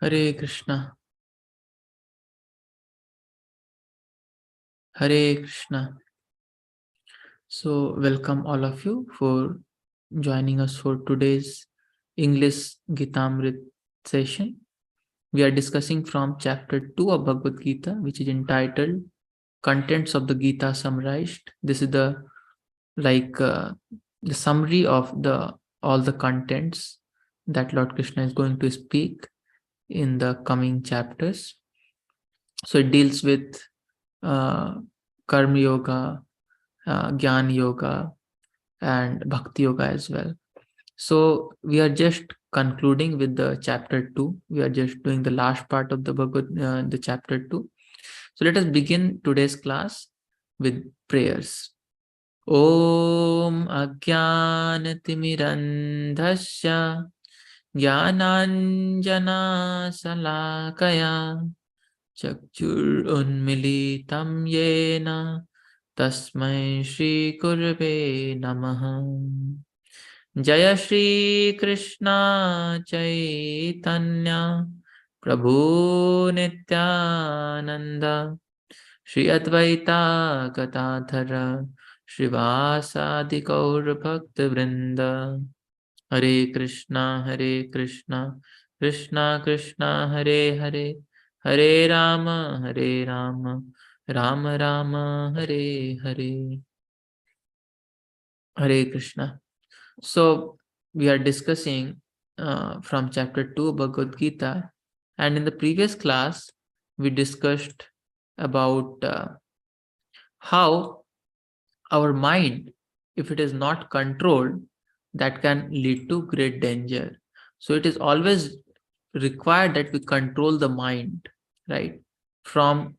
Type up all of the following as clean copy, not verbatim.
Hare Krishna, Hare Krishna. So, welcome all of you for joining us for today's English Gitamrita session. We are discussing from chapter 2 of Bhagavad Gita, which is entitled Contents of the Gita Summarized. This is the summary of the all the contents that Lord Krishna is going to speak in the coming chapters. So it deals with Karma Yoga, Gyan Yoga, and Bhakti Yoga as well. So we are just concluding with the chapter 2. We are just doing the last part of the chapter 2. So let us begin today's class with prayers. Om Ajnanatimirandhasya Jnananjana Salakaya Chakchur Unmilitam Yena Tasmai Shri Gurave Namaha. Jaya Shri Krishna Chaitanya Prabhu Nityananda Shri Advaita Gadadhara Srivasadi Gaur Bhakta Vrinda. Hare Krishna, Krishna Krishna, Hare Hare, Hare Rama, Rama Rama, Hare Hare. Hare Krishna. So we are discussing from chapter 2 Bhagavad Gita, and in the previous class we discussed about how our mind, if it is not controlled, that can lead to great danger. So it is always required that we control the mind, right, from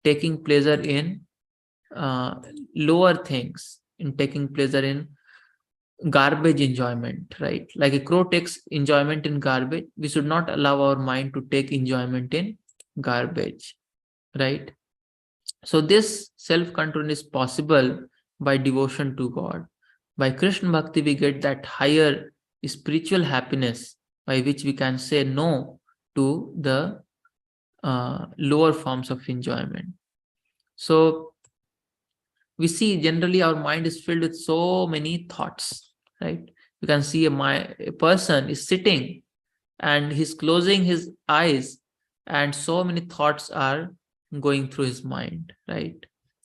taking pleasure in lower things, in taking pleasure in garbage enjoyment, right? Like a crow takes enjoyment in garbage, we should not allow our mind to take enjoyment in garbage, right? So this self-control is possible by devotion to God. By Krishna Bhakti, we get that higher spiritual happiness by which we can say no to the lower forms of enjoyment. So we see generally our mind is filled with so many thoughts, right? You can see a person is sitting and he's closing his eyes and so many thoughts are going through his mind, right?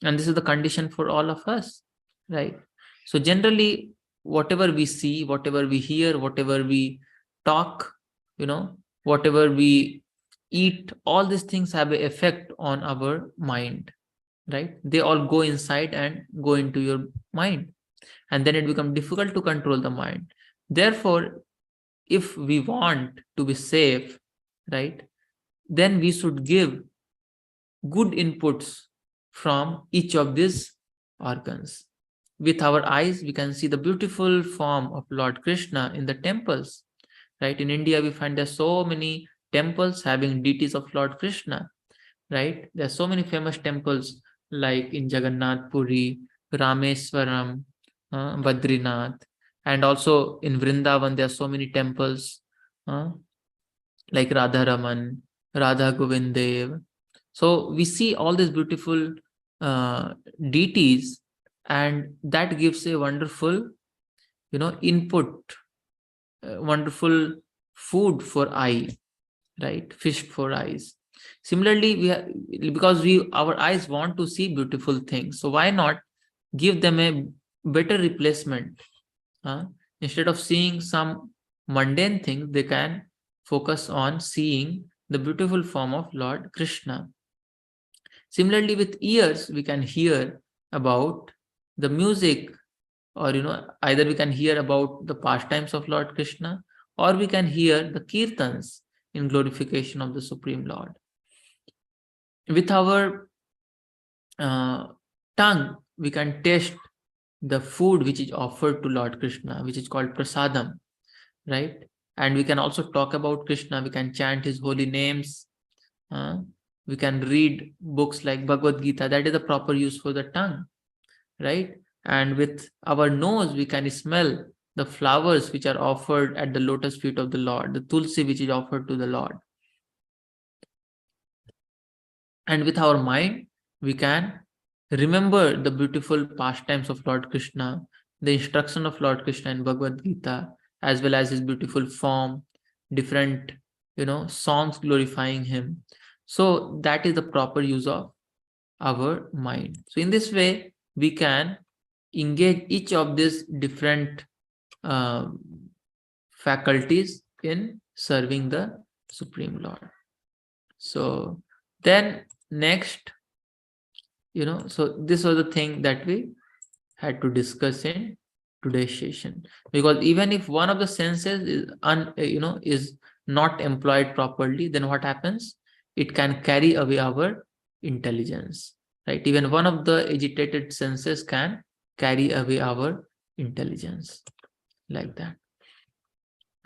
And this is the condition for all of us, right? So generally, whatever we see, whatever we hear, whatever we talk, whatever we eat, all these things have an effect on our mind, right? They all go inside and go into your mind, and then it becomes difficult to control the mind. Therefore, if we want to be safe, right, then we should give good inputs from each of these organs. With our eyes, we can see the beautiful form of Lord Krishna in the temples, right? In India, we find there are so many temples having deities of Lord Krishna, right? There are so many famous temples like in Jagannath Puri, Rameswaram, Badrinath, and also in Vrindavan there are so many temples like Radha Raman, Radha Govindev. So we see all these beautiful deities, and that gives a wonderful, input, wonderful food for eye, right? Fish for eyes. Similarly, because our eyes want to see beautiful things, so why not give them a better replacement? Instead of seeing some mundane things, they can focus on seeing the beautiful form of Lord Krishna. Similarly, with ears, we can hear about the music, or either we can hear about the pastimes of Lord Krishna, or we can hear the kirtans in glorification of the Supreme Lord. With our tongue, we can taste the food which is offered to Lord Krishna, which is called prasadam, right? And we can also talk about Krishna, we can chant his holy names, we can read books like Bhagavad Gita. That is the proper use for the tongue, right? And with our nose, we can smell the flowers which are offered at the lotus feet of the Lord, the tulsi which is offered to the Lord. And with our mind, we can remember the beautiful pastimes of Lord Krishna, the instruction of Lord Krishna in Bhagavad Gita, as well as his beautiful form, different, songs glorifying him. So that is the proper use of our mind. So in this way, we can engage each of these different uh, faculties in serving the Supreme Lord. So then next, so this was the thing that we had to discuss in today's session, because even if one of the senses is not employed properly, then what happens? It can carry away our intelligence, right? Even one of the agitated senses can carry away our intelligence, like that.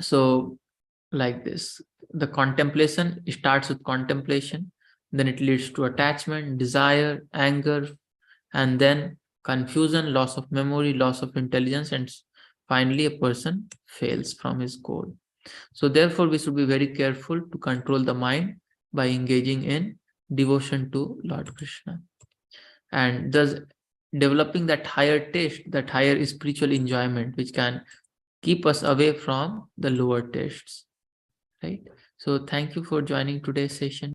So like this, the contemplation starts with contemplation, then it leads to attachment, desire, anger, and then confusion, loss of memory, loss of intelligence, and finally a person fails from his goal. So therefore we should be very careful to control the mind by engaging in devotion to Lord Krishna, and thus developing that higher taste, that higher spiritual enjoyment, which can keep us away from the lower tastes, right? So thank you for joining today's session.